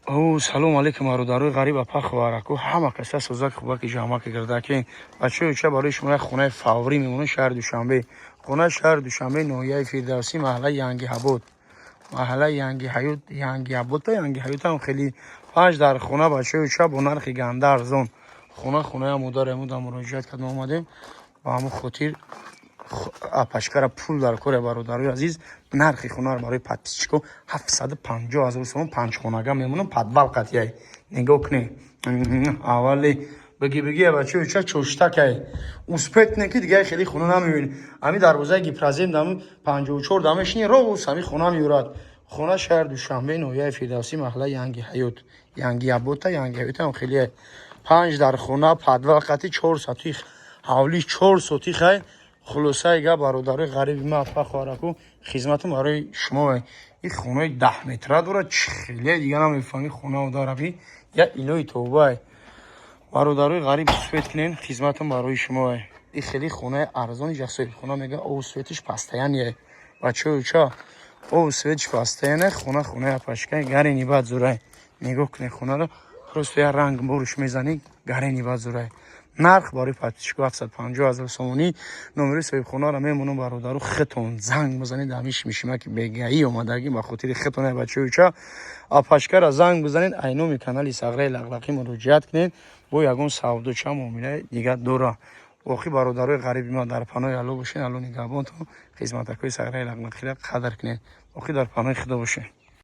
او سلام علیکم برادرای غریب اپا خوارکو همه کسا سوزاک خوبه که جامعه که گرده که بچه چه برای شما خونه فاوری میمونه شهر دوشنبه. خونه شهر دوشنبه نویای فردوسی محله ینگی حبود. محله ینگی حبود تا ینگی حیوت هم خیلی پنج در خونه بچه چه با نرخ گنده ارزان. خونه هم داره مراجعت کردم اومدیم با همون خاطر اپشکر پول در کار برادرای عزیز نرخ خونه رو برای پاتیچکو 750,000 سوم 5 خونگی میمونم پدوال قطعی نگاه کنی اولی بگی بچه چه چوشتک اوسپت نکی دیگه خیلی خونه نمیبینی همین دروازه گیپرازیم دم 54 دمش نی روز همین خونه میورد. خونه شهر دوشنبه نویای فردوسی محله ینگی حیوت ینگی ابوتا ینگی حیوت هم خیلی 5 در خونه پدوال قطعی 4 ساعتی حوالی 4 ساعتی خیلی خلاصه ایگه برادرای غریب ما اپا خوارکو خدمتم برای شما این خونه 10 متره داره خیلی دیگه نمیفهمی خونه داره بی یا الهی توبه برادرای غریب سویت کنین خدمتم برای شما این خیلی خونه ارزان جسای خونه میگه او سویتش پستیانیه بچه چا او سویتش پستیانه خونه اپاشکای گرینی بعد زوره نگاه کنی خونه رو خلاص یا رنگ برش میزنی گرینی بعد زوره نرخ برای پاتیچکو 750,000 سومونی. نمره صاحب خونه را میمونم برادرو خطون زنگ بزنید همیش میشم که بگایی اومدگی با خاطر خطونه بچه چا اپاشکر زنگ بزنید اینومی کانال صغرای لغلقی مراجعت کنید با یگون سودا چا معامله دیگه دورا واقعی برادرای غریب ما در پناه الله باشین الله نگهبانتون خدمتکای صغرای لغلقی را قدر کنید واقعی در پناه خدا باشین.